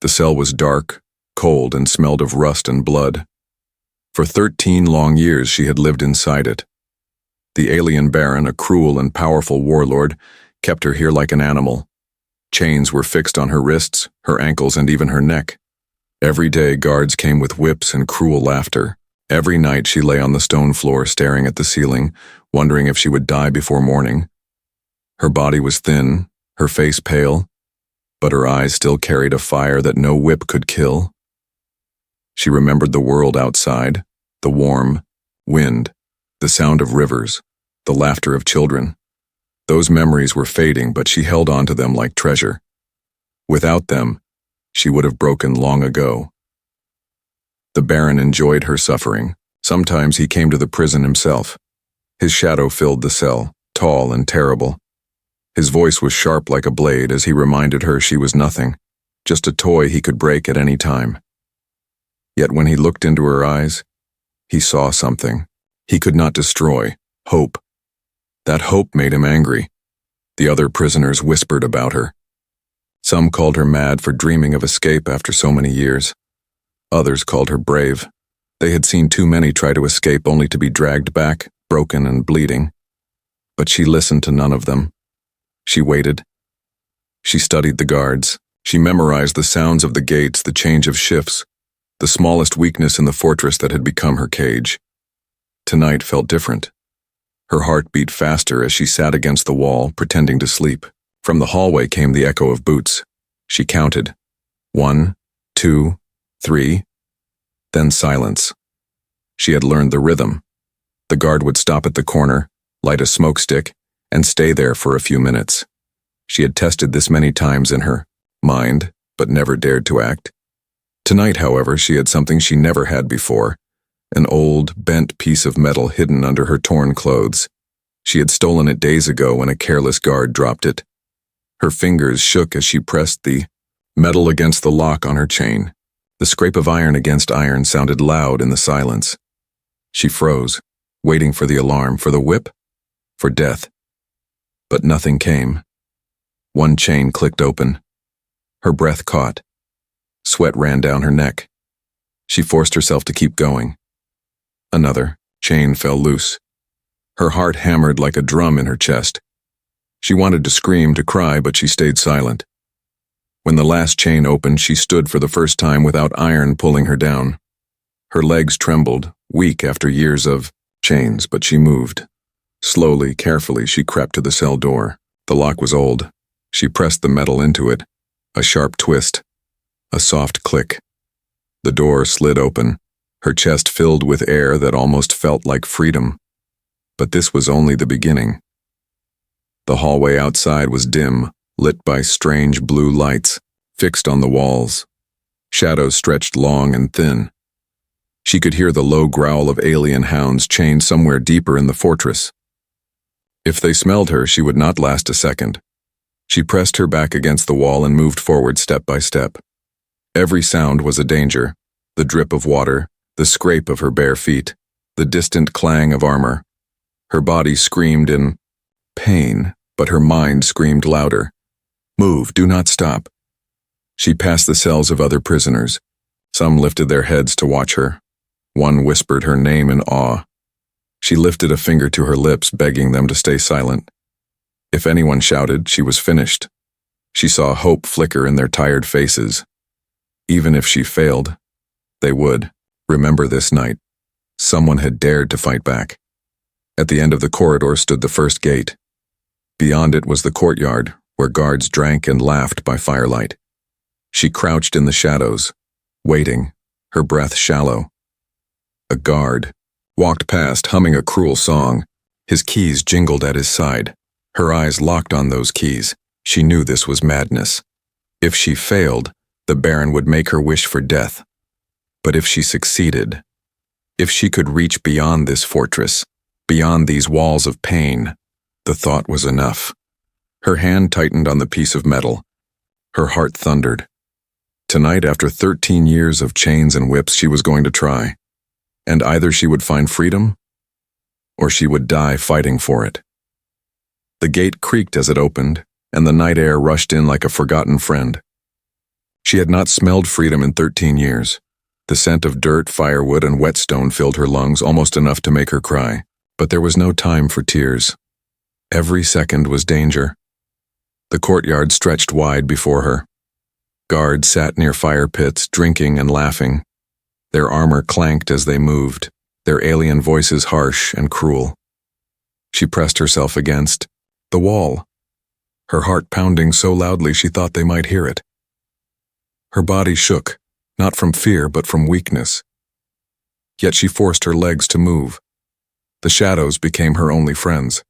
The cell was dark, cold, and smelled of rust and blood. For 13 long years she had lived inside it. The alien Baron, a cruel and powerful warlord, kept her here like an animal. Chains were fixed on her wrists, her ankles, and even her neck. Every day guards came with whips and cruel laughter. Every night she lay on the stone floor staring at the ceiling, wondering if she would die before morning. Her body was thin, her face pale, but her eyes still carried a fire that no whip could kill. She remembered the world outside, the warm wind, the sound of rivers, the laughter of children. Those memories were fading, but she held on to them like treasure. Without them, she would have broken long ago. The Baron enjoyed her suffering. Sometimes he came to the prison himself. His shadow filled the cell, tall and terrible. His voice was sharp like a blade as he reminded her she was nothing, just a toy he could break at any time. Yet when he looked into her eyes, he saw something he could not destroy: hope. That hope made him angry. The other prisoners whispered about her. Some called her mad for dreaming of escape after so many years. Others called her brave. They had seen too many try to escape only to be dragged back, broken and bleeding. But she listened to none of them. She waited. She studied the guards. She memorized the sounds of the gates, the change of shifts, the smallest weakness in the fortress that had become her cage. Tonight felt different. Her heart beat faster as she sat against the wall, pretending to sleep. From the hallway came the echo of boots. She counted. 1, 2, 3. Then silence. She had learned the rhythm. The guard would stop at the corner, light a smoke stick, and stay there for a few minutes. She had tested this many times in her mind, but never dared to act. Tonight, however, she had something she never had before: an old, bent piece of metal hidden under her torn clothes. She had stolen it days ago when a careless guard dropped it. Her fingers shook as she pressed the metal against the lock on her chain. The scrape of iron against iron sounded loud in the silence. She froze, waiting for the alarm, for the whip, for death. But nothing came. One chain clicked open. Her breath caught. Sweat ran down her neck. She forced herself to keep going. Another chain fell loose. Her heart hammered like a drum in her chest. She wanted to scream, to cry, but she stayed silent. When the last chain opened, she stood for the first time without iron pulling her down. Her legs trembled, weak after years of chains, but she moved. Slowly, carefully, she crept to the cell door. The lock was old. She pressed the metal into it. A sharp twist. A soft click. The door slid open, her chest filled with air that almost felt like freedom. But this was only the beginning. The hallway outside was dim, lit by strange blue lights, fixed on the walls. Shadows stretched long and thin. She could hear the low growl of alien hounds chained somewhere deeper in the fortress. If they smelled her, she would not last a second. She pressed her back against the wall and moved forward step by step. Every sound was a danger: the drip of water, the scrape of her bare feet, the distant clang of armor. Her body screamed in pain, but her mind screamed louder. Move, do not stop. She passed the cells of other prisoners. Some lifted their heads to watch her. One whispered her name in awe. She lifted a finger to her lips, begging them to stay silent. If anyone shouted, she was finished. She saw hope flicker in their tired faces. Even if she failed, they would remember this night. Someone had dared to fight back. At the end of the corridor stood the first gate. Beyond it was the courtyard, where guards drank and laughed by firelight. She crouched in the shadows, waiting, her breath shallow. A guard walked past, humming a cruel song. His keys jingled at his side. Her eyes locked on those keys. She knew this was madness. If she failed, the Baron would make her wish for death. But if she succeeded, if she could reach beyond this fortress, beyond these walls of pain, the thought was enough. Her hand tightened on the piece of metal. Her heart thundered. Tonight, after 13 years of chains and whips, she was going to try. And either she would find freedom, or she would die fighting for it. The gate creaked as it opened, and the night air rushed in like a forgotten friend. She had not smelled freedom in 13 years. The scent of dirt, firewood, and whetstone filled her lungs almost enough to make her cry. But there was no time for tears. Every second was danger. The courtyard stretched wide before her. Guards sat near fire pits, drinking and laughing. Their armor clanked as they moved, their alien voices harsh and cruel. She pressed herself against the wall, her heart pounding so loudly she thought they might hear it. Her body shook, not from fear but from weakness. Yet she forced her legs to move. The shadows became her only friends.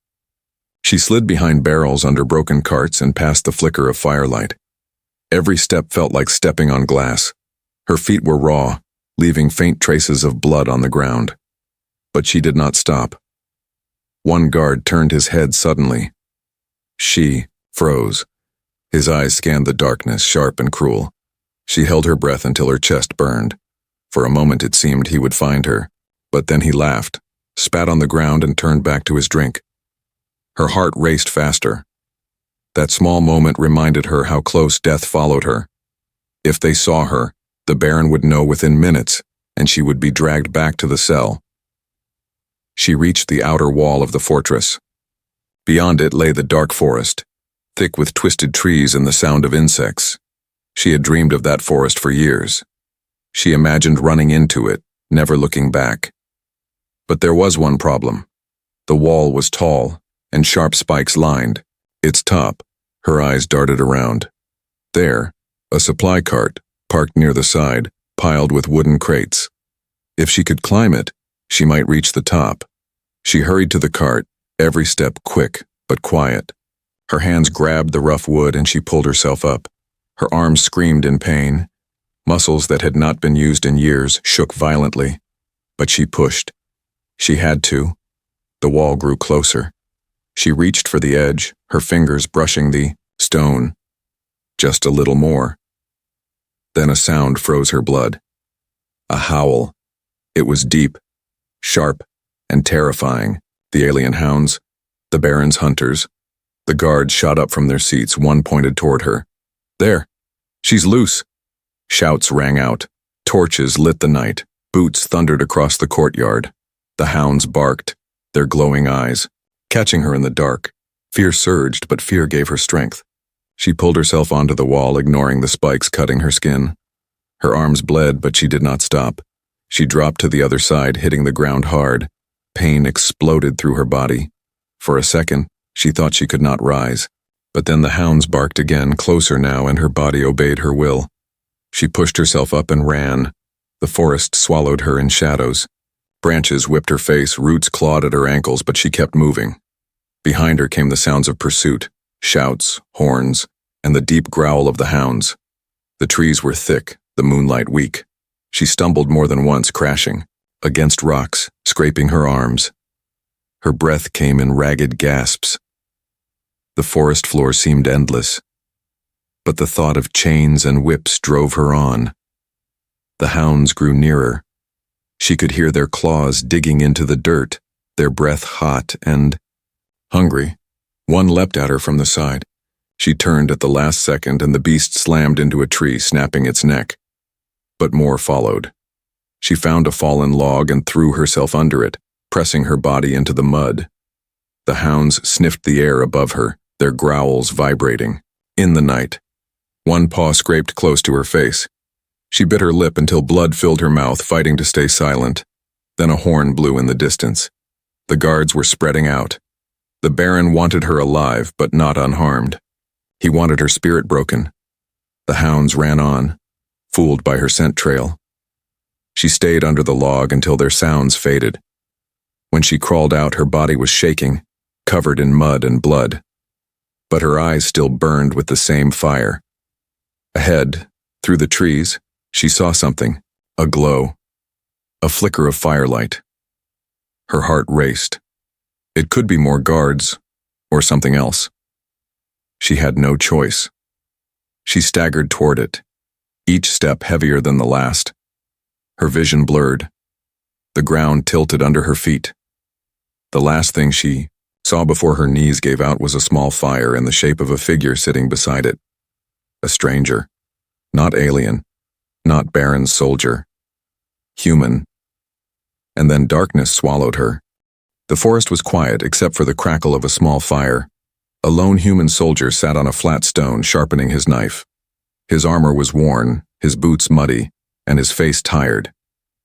She slid behind barrels under broken carts and past the flicker of firelight. Every step felt like stepping on glass. Her feet were raw, leaving faint traces of blood on the ground. But she did not stop. One guard turned his head suddenly. She froze. His eyes scanned the darkness, sharp and cruel. She held her breath until her chest burned. For a moment it seemed he would find her, but then he laughed, spat on the ground and turned back to his drink. Her heart raced faster. That small moment reminded her how close death followed her. If they saw her, the Baron would know within minutes, and she would be dragged back to the cell. She reached the outer wall of the fortress. Beyond it lay the dark forest, thick with twisted trees and the sound of insects. She had dreamed of that forest for years. She imagined running into it, never looking back. But there was one problem. The wall was tall, and sharp spikes lined its top. Her eyes darted around. There, a supply cart, parked near the side, piled with wooden crates. If she could climb it, she might reach the top. She hurried to the cart, every step quick but quiet. Her hands grabbed the rough wood and she pulled herself up. Her arms screamed in pain. Muscles that had not been used in years shook violently. But she pushed. She had to. The wall grew closer. She reached for the edge, her fingers brushing the stone. Just a little more. Then a sound froze her blood. A howl. It was deep, sharp, and terrifying. The alien hounds, the Baron's hunters. The guards shot up from their seats, one pointed toward her. There! She's loose! Shouts rang out. Torches lit the night. Boots thundered across the courtyard. The hounds barked, their glowing eyes, catching her in the dark. Fear surged, but fear gave her strength. She pulled herself onto the wall, ignoring the spikes cutting her skin. Her arms bled, but she did not stop. She dropped to the other side, hitting the ground hard. Pain exploded through her body. For a second, she thought she could not rise. But then the hounds barked again, closer now, and her body obeyed her will. She pushed herself up and ran. The forest swallowed her in shadows. Branches whipped her face, roots clawed at her ankles, but she kept moving. Behind her came the sounds of pursuit, shouts, horns, and the deep growl of the hounds. The trees were thick, the moonlight weak. She stumbled more than once, crashing against rocks, scraping her arms. Her breath came in ragged gasps. The forest floor seemed endless, but the thought of chains and whips drove her on. The hounds grew nearer. She could hear their claws digging into the dirt, their breath hot and hungry. One leapt at her from the side. She turned at the last second and the beast slammed into a tree, snapping its neck. But more followed. She found a fallen log and threw herself under it, pressing her body into the mud. The hounds sniffed the air above her, their growls vibrating. In the night, one paw scraped close to her face. She bit her lip until blood filled her mouth, fighting to stay silent. Then a horn blew in the distance. The guards were spreading out. The Baron wanted her alive, but not unharmed. He wanted her spirit broken. The hounds ran on, fooled by her scent trail. She stayed under the log until their sounds faded. When she crawled out, her body was shaking, covered in mud and blood. But her eyes still burned with the same fire. Ahead, through the trees, she saw something, a glow, a flicker of firelight. Her heart raced. It could be more guards, or something else. She had no choice. She staggered toward it, each step heavier than the last. Her vision blurred. The ground tilted under her feet. The last thing she saw before her knees gave out was a small fire in the shape of a figure sitting beside it. A stranger. Not alien, not barren soldier. Human. And then darkness swallowed her. The forest was quiet except for the crackle of a small fire. A lone human soldier sat on a flat stone, sharpening his knife. His armor was worn, his boots muddy, and his face tired.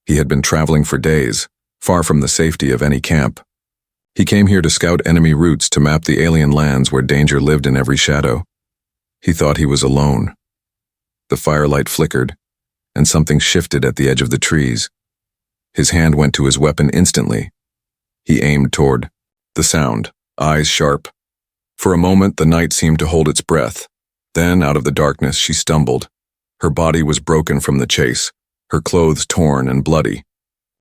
He had been traveling for days, far from the safety of any camp. He came here to scout enemy routes, to map the alien lands where danger lived in every shadow. He thought he was alone. The firelight flickered, and something shifted at the edge of the trees. His hand went to his weapon instantly. He aimed toward the sound, eyes sharp. For a moment, the night seemed to hold its breath. Then, out of the darkness, she stumbled. Her body was broken from the chase, her clothes torn and bloody.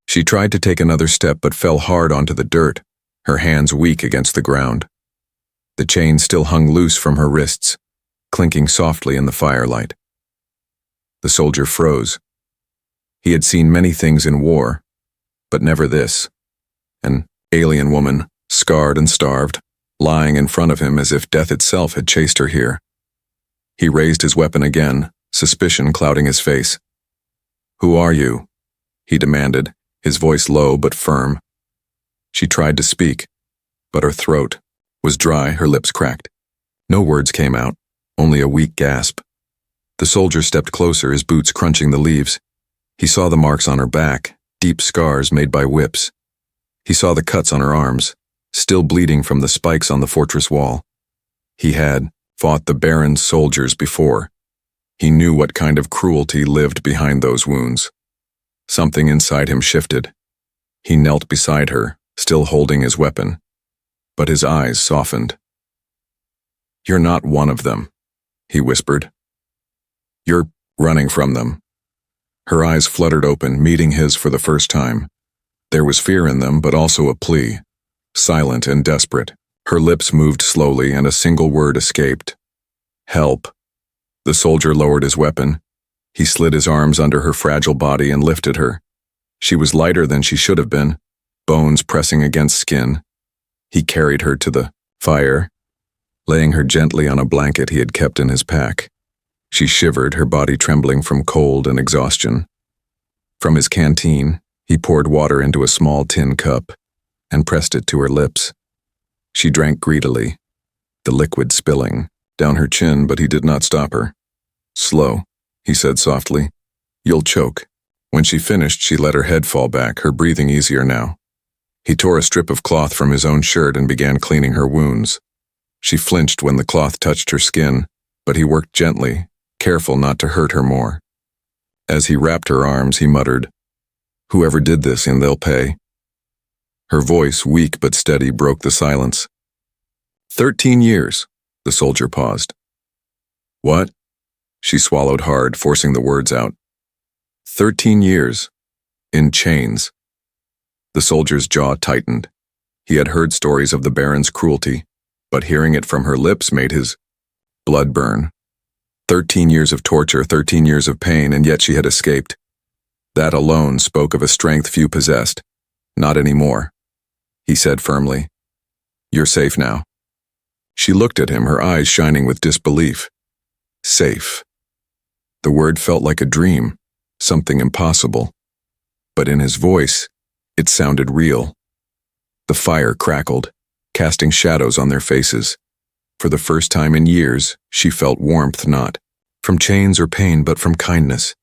She tried to take another step but fell hard onto the dirt, her hands weak against the ground. The chain still hung loose from her wrists, clinking softly in the firelight. The soldier froze. He had seen many things in war, but never this. An alien woman, scarred and starved, lying in front of him as if death itself had chased her here. He raised his weapon again, suspicion clouding his face. "Who are you?" he demanded, his voice low but firm. She tried to speak, but her throat was dry, her lips cracked. No words came out, only a weak gasp. The soldier stepped closer, his boots crunching the leaves. He saw the marks on her back, deep scars made by whips. He saw the cuts on her arms, still bleeding from the spikes on the fortress wall. He had fought the Baron's soldiers before. He knew what kind of cruelty lived behind those wounds. Something inside him shifted. He knelt beside her, still holding his weapon, but his eyes softened. "You're not one of them," he whispered. "You're running from them." Her eyes fluttered open, meeting his for the first time. There was fear in them, but also a plea, silent and desperate. Her lips moved slowly, and a single word escaped. "Help." The soldier lowered his weapon. He slid his arms under her fragile body and lifted her. She was lighter than she should have been, bones pressing against skin. He carried her to the fire, laying her gently on a blanket he had kept in his pack. She shivered, her body trembling from cold and exhaustion. From his canteen, he poured water into a small tin cup and pressed it to her lips. She drank greedily, the liquid spilling down her chin, but he did not stop her. "Slow," he said softly. "You'll choke." When she finished, she let her head fall back, her breathing easier now. He tore a strip of cloth from his own shirt and began cleaning her wounds. She flinched when the cloth touched her skin, but he worked gently, careful not to hurt her more. As he wrapped her arms, he muttered, "Whoever did this, and they'll pay." Her voice, weak but steady, broke the silence. 13 years, the soldier paused. "What?" She swallowed hard, forcing the words out. 13 years. In chains. The soldier's jaw tightened. He had heard stories of the Baron's cruelty, but hearing it from her lips made his blood burn. 13 years of torture, 13 years of pain, and yet she had escaped. That alone spoke of a strength few possessed. "Not anymore," he said firmly. "You're safe now." She looked at him, her eyes shining with disbelief. Safe. The word felt like a dream, something impossible. But in his voice, it sounded real. The fire crackled, casting shadows on their faces. For the first time in years, she felt warmth, not from chains or pain, but from kindness.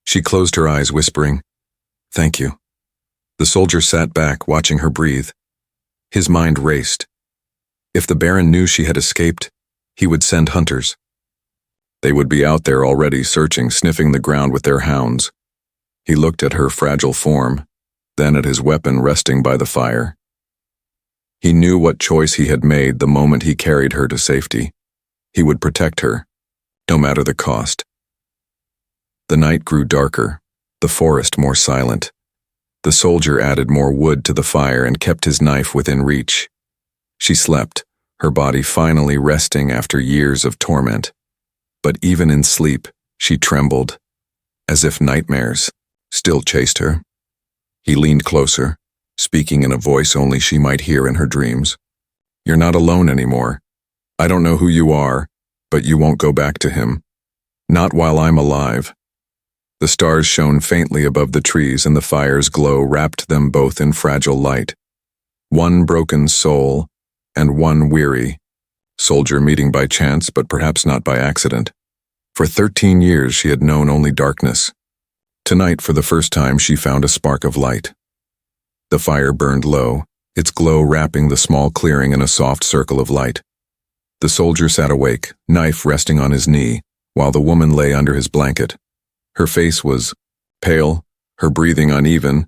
She closed her eyes, whispering, "Thank you." The soldier sat back, watching her breathe. His mind raced. If the Baron knew she had escaped, he would send hunters. They would be out there already, searching, sniffing the ground with their hounds. He looked at her fragile form, then at his weapon resting by the fire. He knew what choice he had made the moment he carried her to safety. He would protect her, no matter the cost. The night grew darker, the forest more silent. The soldier added more wood to the fire and kept his knife within reach. She slept, her body finally resting after years of torment. But even in sleep, she trembled, as if nightmares still chased her. He leaned closer, speaking in a voice only she might hear in her dreams. "You're not alone anymore. I don't know who you are, but you won't go back to him. Not while I'm alive. The stars shone faintly above the trees, and the fire's glow wrapped them both in fragile light. One broken soul, and one weary soldier meeting by chance, but perhaps not by accident. For 13 years she had known only darkness. Tonight, for the first time, she found a spark of light. The fire burned low, its glow wrapping the small clearing in a soft circle of light. The soldier sat awake, knife resting on his knee, while the woman lay under his blanket. Her face was pale, her breathing uneven,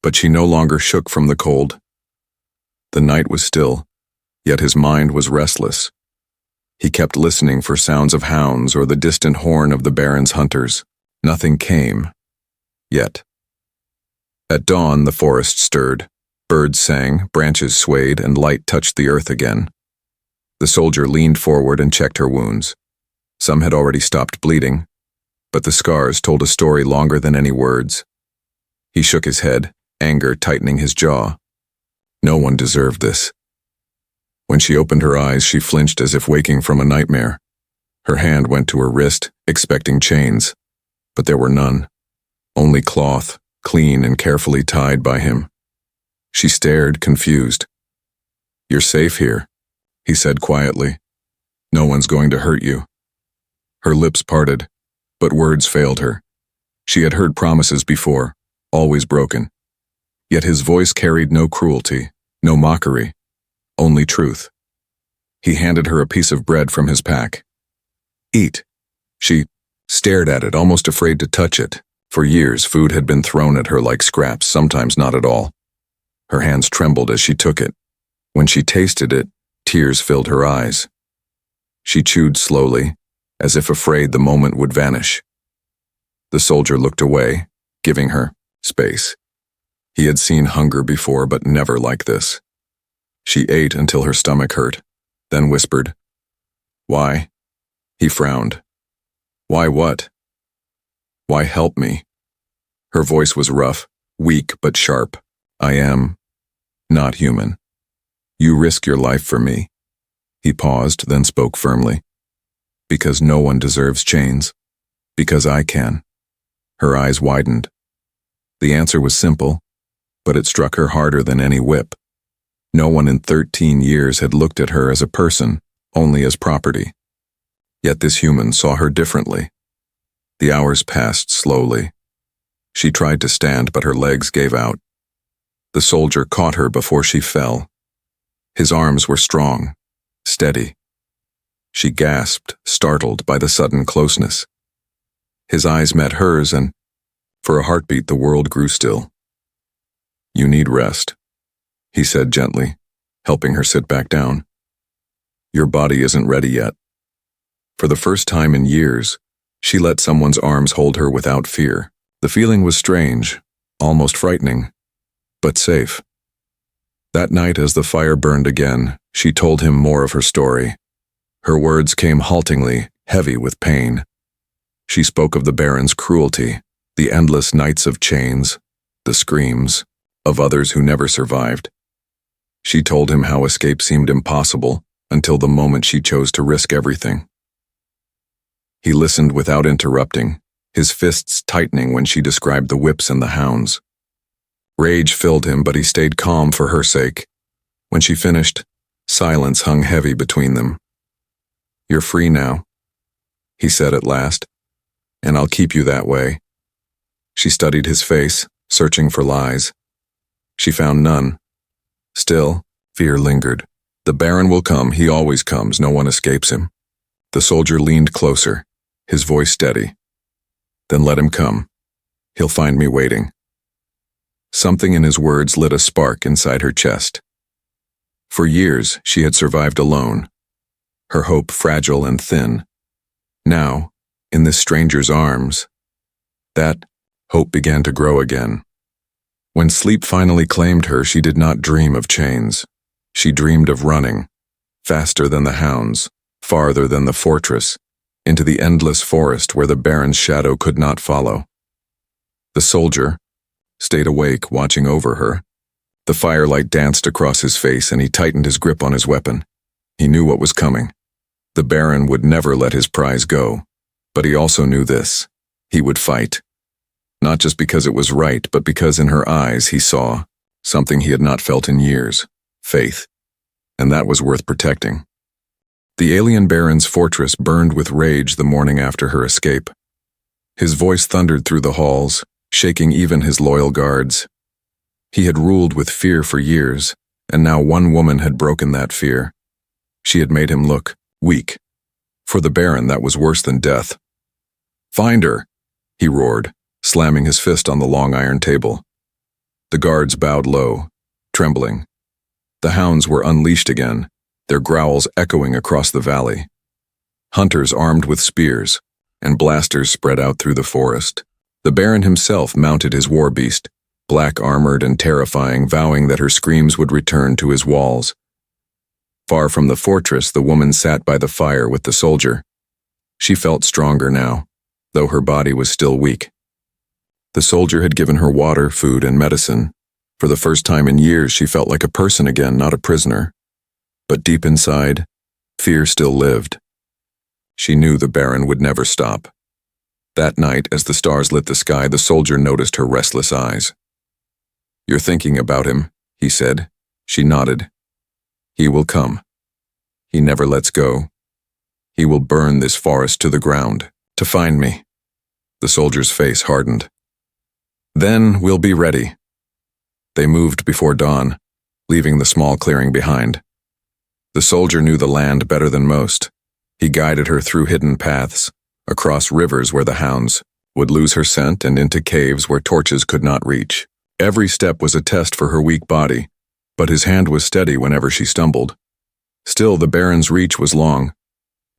but she no longer shook from the cold. The night was still, yet his mind was restless. He kept listening for sounds of hounds or the distant horn of the Baron's hunters. Nothing came. Yet. At dawn, the forest stirred. Birds sang, branches swayed, and light touched the earth again. The soldier leaned forward and checked her wounds. Some had already stopped bleeding, but the scars told a story longer than any words. He shook his head, anger tightening his jaw. No one deserved this. When she opened her eyes, she flinched as if waking from a nightmare. Her hand went to her wrist, expecting chains, but there were none. Only cloth, clean and carefully tied by him. She stared, confused. "You're safe here," he said quietly. "No one's going to hurt you." Her lips parted, but words failed her. She had heard promises before, always broken. Yet his voice carried no cruelty, no mockery, only truth. He handed her a piece of bread from his pack. "Eat." She stared at it, almost afraid to touch it. For years, food had been thrown at her like scraps, sometimes not at all. Her hands trembled as she took it. When she tasted it, tears filled her eyes. She chewed slowly, as if afraid the moment would vanish. The soldier looked away, giving her space. He had seen hunger before, but never like this. She ate until her stomach hurt, then whispered, "Why?" He frowned. "Why what?" "Why help me?" Her voice was rough, weak but sharp. "I am not human. You risk your life for me." He paused, then spoke firmly. "Because no one deserves chains. Because I can." Her eyes widened. The answer was simple, but it struck her harder than any whip. No one in 13 years had looked at her as a person, only as property. Yet this human saw her differently. The hours passed slowly. She tried to stand, but her legs gave out. The soldier caught her before she fell. His arms were strong, steady. She gasped, startled by the sudden closeness. His eyes met hers, and for a heartbeat the world grew still. "You need rest," he said gently, helping her sit back down. "Your body isn't ready yet." For the first time in years, she let someone's arms hold her without fear. The feeling was strange, almost frightening, but safe. That night, as the fire burned again, she told him more of her story. Her words came haltingly, heavy with pain. She spoke of the Baron's cruelty, the endless nights of chains, the screams of others who never survived. She told him how escape seemed impossible until the moment she chose to risk everything. He listened without interrupting, his fists tightening when she described the whips and the hounds. Rage filled him, but he stayed calm for her sake. When she finished, silence hung heavy between them. "You're free now," he said at last, "and I'll keep you that way." She studied his face, searching for lies. She found none. Still, fear lingered. "The Baron will come, he always comes, no one escapes him." The soldier leaned closer, his voice steady. "Then let him come. He'll find me waiting." Something in his words lit a spark inside her chest. For years, she had survived alone, her hope fragile and thin. Now, in this stranger's arms, that hope began to grow again. When sleep finally claimed her, she did not dream of chains. She dreamed of running, faster than the hounds, farther than the fortress, into the endless forest where the Baron's shadow could not follow. The soldier stayed awake, watching over her. The firelight danced across his face, and he tightened his grip on his weapon. He knew what was coming. The Baron would never let his prize go, But he also knew this. He would fight. Not just because it was right, but because in her eyes he saw something he had not felt in years: faith. And that was worth protecting. The alien baron's fortress burned with rage the morning after her escape. His voice thundered through the halls, shaking even his loyal guards. He had ruled with fear for years, and now one woman had broken that fear. She had made him look weak. For the baron, that was worse than death. "Find her," he roared, slamming his fist on the long iron table. The guards bowed low, trembling. The hounds were unleashed again, their growls echoing across the valley. Hunters armed with spears, and blasters spread out through the forest. The baron himself mounted his war beast, black-armored and terrifying, vowing that her screams would return to his walls. Far from the fortress, the woman sat by the fire with the soldier. She felt stronger now, though her body was still weak. The soldier had given her water, food, and medicine. For the first time in years, she felt like a person again, not a prisoner. But deep inside, fear still lived. She knew the baron would never stop. That night, as the stars lit the sky, the soldier noticed her restless eyes. "You're thinking about him," he said. She nodded. "He will come. He never lets go. He will burn this forest to the ground, to find me." The soldier's face hardened. "Then we'll be ready." They moved before dawn, leaving the small clearing behind. The soldier knew the land better than most. He guided her through hidden paths, across rivers where the hounds would lose her scent, and into caves where torches could not reach. Every step was a test for her weak body, but his hand was steady whenever she stumbled. Still, the baron's reach was long.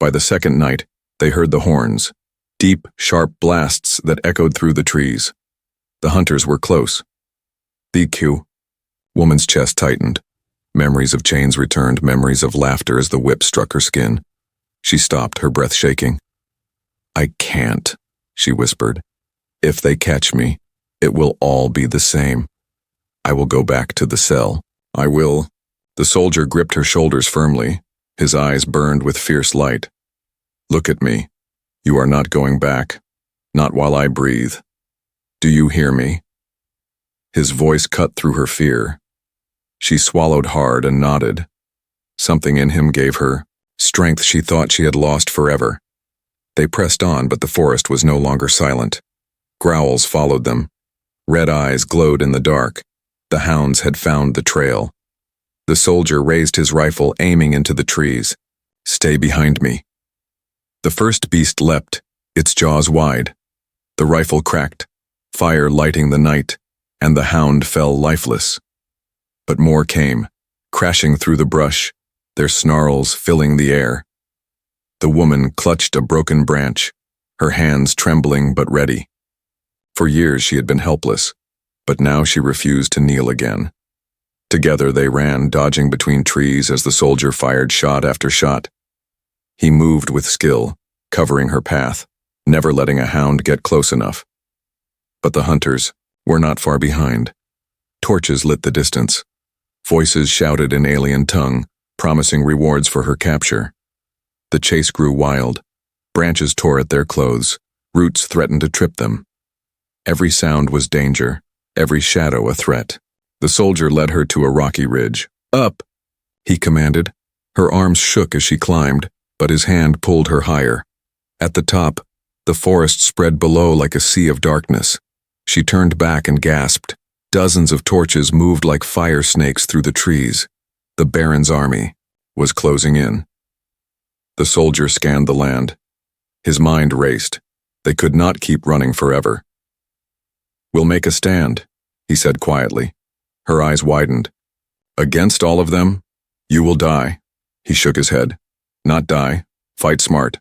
By the second night, they heard the horns, deep, sharp blasts that echoed through the trees. The hunters were close. "BQ." Woman's chest tightened. Memories of chains returned, memories of laughter as the whip struck her skin. She stopped, her breath shaking. "I can't," she whispered. "If they catch me, it will all be the same. I will go back to the cell. I will." The soldier gripped her shoulders firmly. His eyes burned with fierce light. "Look at me. You are not going back. Not while I breathe. Do you hear me?" His voice cut through her fear. She swallowed hard and nodded. Something in him gave her strength she thought she had lost forever. They pressed on, but the forest was no longer silent. Growls followed them. Red eyes glowed in the dark. The hounds had found the trail. The soldier raised his rifle, aiming into the trees. "Stay behind me." The first beast leapt, its jaws wide. The rifle cracked, fire lighting the night, and the hound fell lifeless. But more came, crashing through the brush, their snarls filling the air. The woman clutched a broken branch, her hands trembling but ready. For years she had been helpless, but now she refused to kneel again. Together they ran, dodging between trees as the soldier fired shot after shot. He moved with skill, covering her path, never letting a hound get close enough. But the hunters were not far behind. Torches lit the distance. Voices shouted in alien tongue, promising rewards for her capture. The chase grew wild. Branches tore at their clothes. Roots threatened to trip them. Every sound was danger, every shadow a threat. The soldier led her to a rocky ridge. "Up!" he commanded. Her arms shook as she climbed, but his hand pulled her higher. At the top, the forest spread below like a sea of darkness. She turned back and gasped. Dozens of torches moved like fire snakes through the trees. The baron's army was closing in. The soldier scanned the land. His mind raced. They could not keep running forever. "We'll make a stand," he said quietly. Her eyes widened. "Against all of them, you will die." He shook his head. "Not die. Fight smart."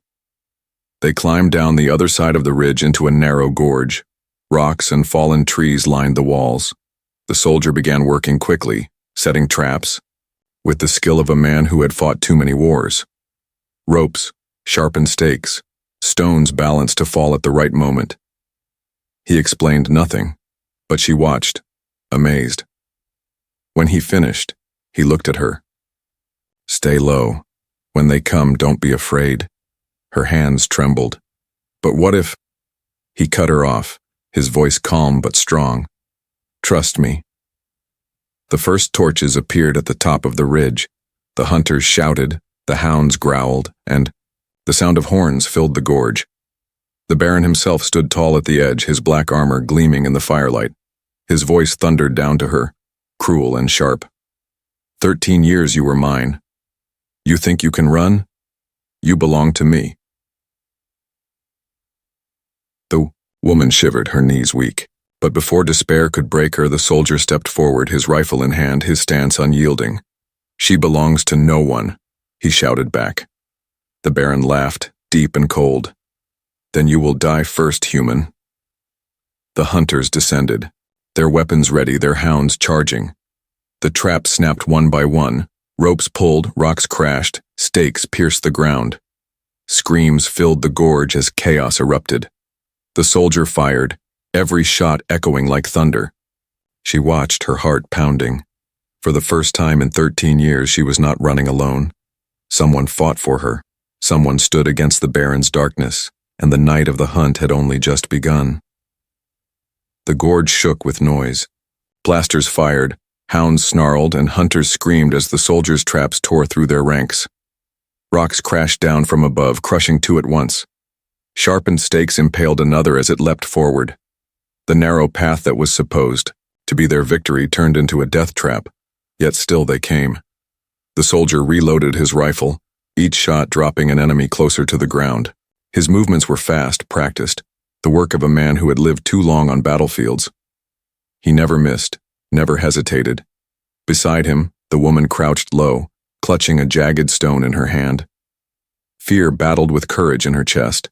They climbed down the other side of the ridge into a narrow gorge. Rocks and fallen trees lined the walls. The soldier began working quickly, setting traps, with the skill of a man who had fought too many wars. Ropes, sharpened stakes, stones balanced to fall at the right moment. He explained nothing, but she watched, amazed. When he finished, he looked at her. "Stay low. When they come, don't be afraid." Her hands trembled. But what if... He cut her off, his voice calm but strong. Trust me. The first torches appeared at the top of the ridge. The hunters shouted, the hounds growled, and the sound of horns filled the gorge. The Baron himself stood tall at the edge, his black armor gleaming in the firelight. His voice thundered down to her, cruel and sharp. 13 years you were mine. You think you can run? You belong to me. The woman shivered, her knees weak. But before despair could break her, the soldier stepped forward, his rifle in hand, his stance unyielding. She belongs to no one, he shouted back. The Baron laughed, deep and cold. Then you will die first, human. The hunters descended, their weapons ready, their hounds charging. The traps snapped one by one, ropes pulled, rocks crashed, stakes pierced the ground. Screams filled the gorge as chaos erupted. The soldier fired, every shot echoing like thunder. She watched, her heart pounding. For the first time in 13 years, she was not running alone. Someone fought for her. Someone stood against the Baron's darkness, and the night of the hunt had only just begun. The gorge shook with noise. Blasters fired, hounds snarled, and hunters screamed as the soldiers' traps tore through their ranks. Rocks crashed down from above, crushing two at once. Sharpened stakes impaled another as it leapt forward. The narrow path that was supposed to be their victory turned into a death trap, yet still they came. The soldier reloaded his rifle, each shot dropping an enemy closer to the ground. His movements were fast, practiced, the work of a man who had lived too long on battlefields. He never missed, never hesitated. Beside him, the woman crouched low, clutching a jagged stone in her hand. Fear battled with courage in her chest.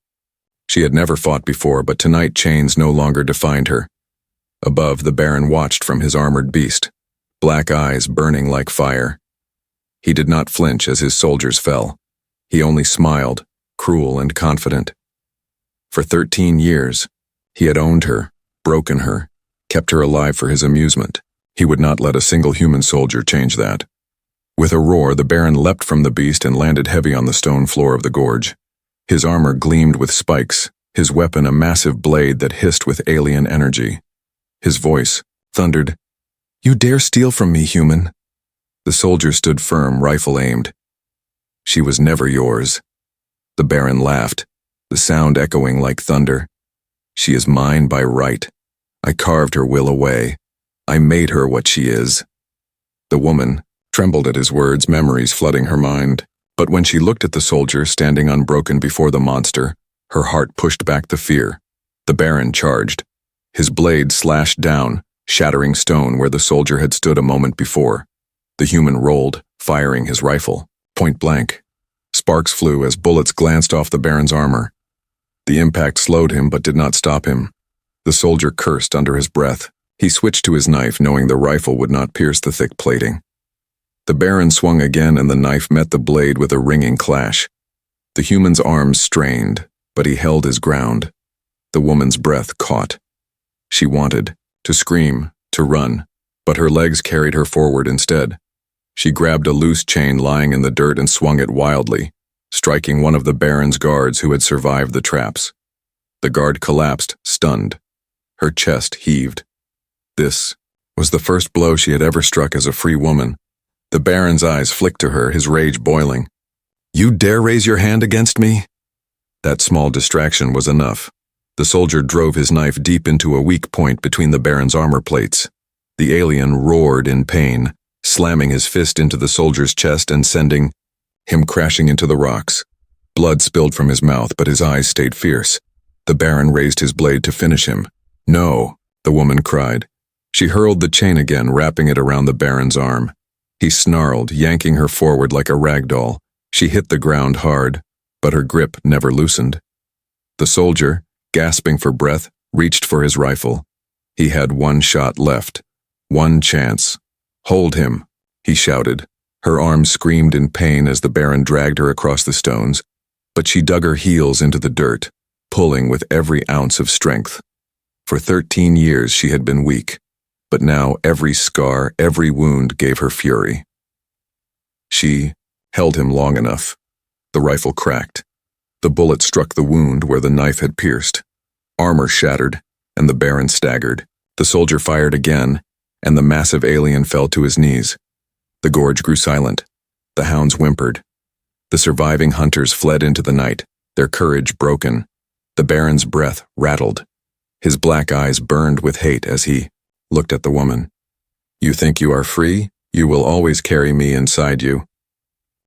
She had never fought before, but tonight chains no longer defined her. Above, the Baron watched from his armored beast, black eyes burning like fire. He did not flinch as his soldiers fell. He only smiled, cruel and confident. For 13 years, he had owned her, broken her, kept her alive for his amusement. He would not let a single human soldier change that. With a roar, the Baron leapt from the beast and landed heavy on the stone floor of the gorge. His armor gleamed with spikes, his weapon a massive blade that hissed with alien energy. His voice thundered, "You dare steal from me, human?" The soldier stood firm, rifle aimed. "She was never yours." The Baron laughed, the sound echoing like thunder. "She is mine by right. I carved her will away. I made her what she is." The woman trembled at his words, memories flooding her mind. But when she looked at the soldier standing unbroken before the monster, her heart pushed back the fear. The Baron charged. His blade slashed down, shattering stone where the soldier had stood a moment before. The human rolled, firing his rifle, point blank. Sparks flew as bullets glanced off the Baron's armor. The impact slowed him but did not stop him. The soldier cursed under his breath. He switched to his knife, knowing the rifle would not pierce the thick plating. The Baron swung again, and the knife met the blade with a ringing clash. The human's arms strained, but he held his ground. The woman's breath caught. She wanted to scream, to run, but her legs carried her forward instead. She grabbed a loose chain lying in the dirt and swung it wildly, striking one of the Baron's guards who had survived the traps. The guard collapsed, stunned. Her chest heaved. This was the first blow she had ever struck as a free woman. The Baron's eyes flicked to her, his rage boiling. "You dare raise your hand against me?" That small distraction was enough. The soldier drove his knife deep into a weak point between the Baron's armor plates. The alien roared in pain, slamming his fist into the soldier's chest and sending him crashing into the rocks. Blood spilled from his mouth, but his eyes stayed fierce. The Baron raised his blade to finish him. "No," the woman cried. She hurled the chain again, wrapping it around the Baron's arm. He snarled, yanking her forward like a rag doll. She hit the ground hard, but her grip never loosened. The soldier, gasping for breath, reached for his rifle. He had one shot left. One chance. "Hold him," he shouted. Her arms screamed in pain as the Baron dragged her across the stones, but she dug her heels into the dirt, pulling with every ounce of strength. For 13 years she had been weak, but now every scar, every wound gave her fury. She held him long enough. The rifle cracked. The bullet struck the wound where the knife had pierced. Armor shattered, and the Baron staggered. The soldier fired again, and the massive alien fell to his knees. The gorge grew silent. The hounds whimpered. The surviving hunters fled into the night, their courage broken. The Baron's breath rattled. His black eyes burned with hate as he looked at the woman. "You think you are free? You will always carry me inside you."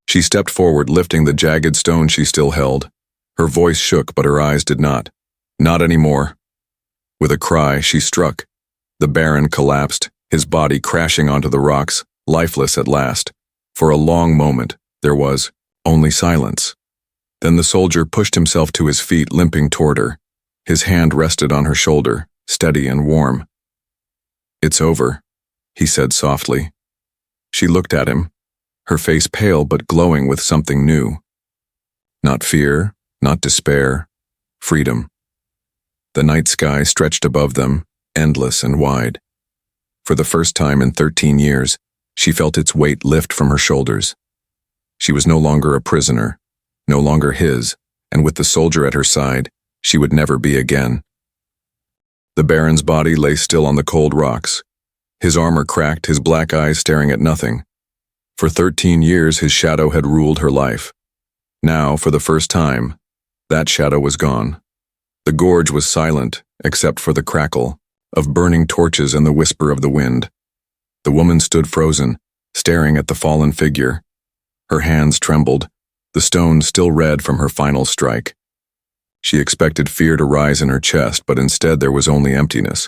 She stepped forward, lifting the jagged stone she still held. Her voice shook, but her eyes did not. "Not anymore." With a cry, she struck. The Baron collapsed, his body crashing onto the rocks, lifeless at last. For a long moment, there was only silence. Then the soldier pushed himself to his feet, limping toward her. His hand rested on her shoulder, steady and warm. "It's over," he said softly. She looked at him, her face pale but glowing with something new. Not fear, not despair, freedom. The night sky stretched above them, endless and wide. For the first time in 13 years, she felt its weight lift from her shoulders. She was no longer a prisoner, no longer his, and with the soldier at her side, she would never be again. The Baron's body lay still on the cold rocks. His armor cracked, his black eyes staring at nothing. For 13 years, his shadow had ruled her life. Now, for the first time, that shadow was gone. The gorge was silent, except for the crackle of burning torches and the whisper of the wind. The woman stood frozen, staring at the fallen figure. Her hands trembled, the stone still red from her final strike. She expected fear to rise in her chest, but instead there was only emptiness,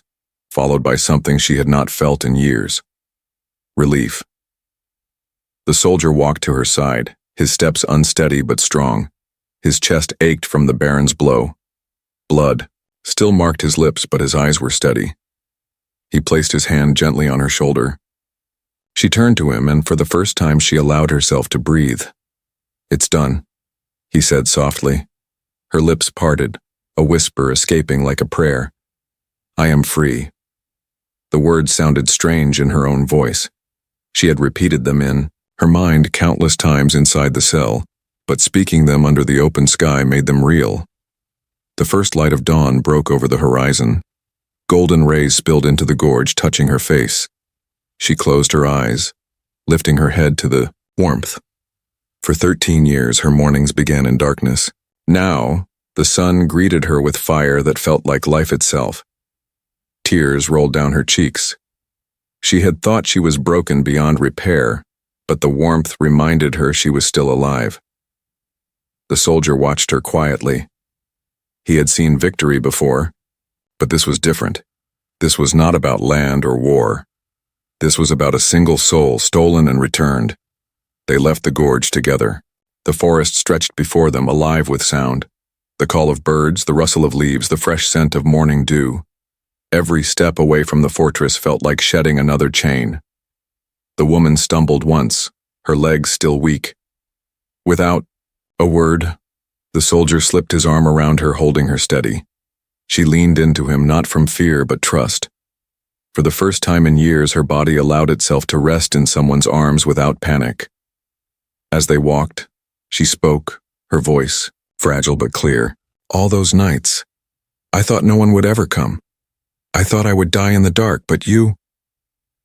followed by something she had not felt in years. Relief. The soldier walked to her side, his steps unsteady but strong. His chest ached from the Baron's blow. Blood still marked his lips, but his eyes were steady. He placed his hand gently on her shoulder. She turned to him, and for the first time she allowed herself to breathe. "It's done," he said softly. Her lips parted, a whisper escaping like a prayer. "I am free." The words sounded strange in her own voice. She had repeated them in her mind countless times inside the cell, but speaking them under the open sky made them real. The first light of dawn broke over the horizon. Golden rays spilled into the gorge, touching her face. She closed her eyes, lifting her head to the warmth. For 13 years, her mornings began in darkness. Now, the sun greeted her with fire that felt like life itself. Tears rolled down her cheeks. She had thought she was broken beyond repair, but the warmth reminded her she was still alive. The soldier watched her quietly. He had seen victory before, but this was different. This was not about land or war. This was about a single soul stolen and returned. They left the gorge together. The forest stretched before them, alive with sound. The call of birds, the rustle of leaves, the fresh scent of morning dew. Every step away from the fortress felt like shedding another chain. The woman stumbled once, her legs still weak. Without a word, the soldier slipped his arm around her, holding her steady. She leaned into him, not from fear but trust. For the first time in years, her body allowed itself to rest in someone's arms without panic. As they walked, she spoke, her voice fragile but clear. "All those nights, I thought no one would ever come. I thought I would die in the dark, but you...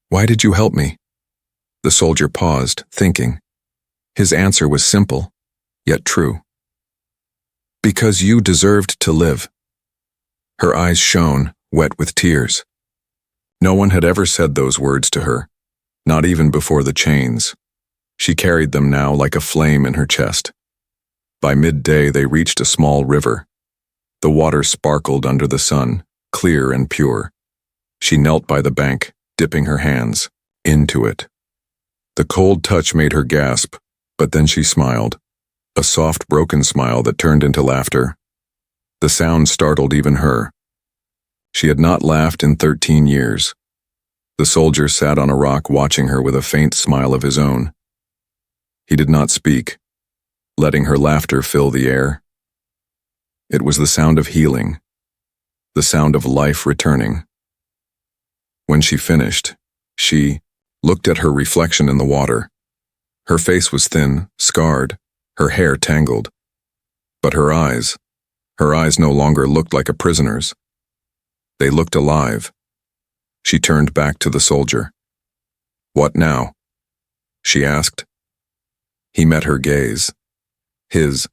Why did you help me?" The soldier paused, thinking. His answer was simple, yet true. "Because you deserved to live." Her eyes shone, wet with tears. No one had ever said those words to her, not even before the chains. She carried them now like a flame in her chest. By midday, they reached a small river. The water sparkled under the sun, clear and pure. She knelt by the bank, dipping her hands into it. The cold touch made her gasp, but then she smiled, a soft, broken smile that turned into laughter. The sound startled even her. She had not laughed in 13 years. The soldier sat on a rock watching her with a faint smile of his own. He did not speak, letting her laughter fill the air. It was the sound of healing, the sound of life returning. When she finished, she looked at her reflection in the water. Her face was thin, scarred, her hair tangled. But her eyes no longer looked like a prisoner's. They looked alive. She turned back to the soldier. "What now?" she asked. He met her gaze. His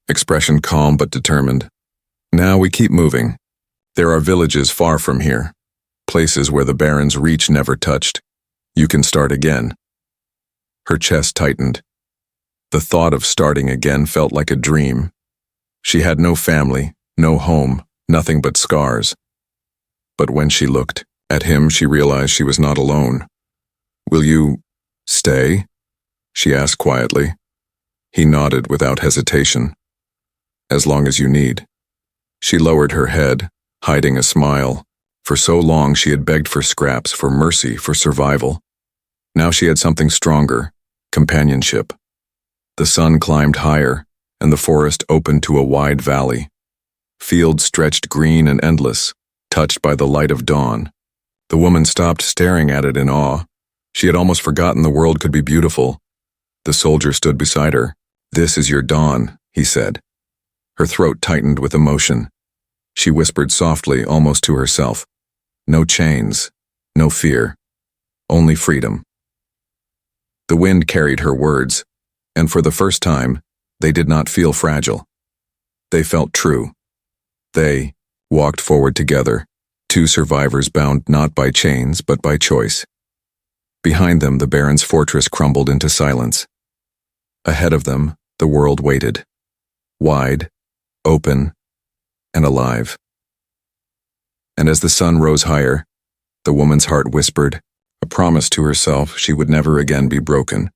expression calm but determined. "Now we keep moving. There are villages far from here, places where the Baron's reach never touched. You can start again." Her chest tightened. The thought of starting again felt like a dream. She had no family, no home, nothing but scars. But when she looked at him, she realized she was not alone. "Will you stay?" she asked quietly. He nodded without hesitation. "As long as you need." She lowered her head, hiding a smile. For so long she had begged for scraps, for mercy, for survival. Now she had something stronger, companionship. The sun climbed higher, and the forest opened to a wide valley. Fields stretched green and endless, touched by the light of dawn. The woman stopped staring at it in awe. She had almost forgotten the world could be beautiful. The soldier stood beside her. "This is your dawn," he said. Her throat tightened with emotion. She whispered softly, almost to herself. "No chains, no fear, only freedom." The wind carried her words, and for the first time, they did not feel fragile. They felt true. They walked forward together, two survivors bound not by chains but by choice. Behind them, the Baron's fortress crumbled into silence. Ahead of them, the world waited, wide, open, and alive. And as the sun rose higher, the woman's heart whispered, a promise to herself she would never again be broken.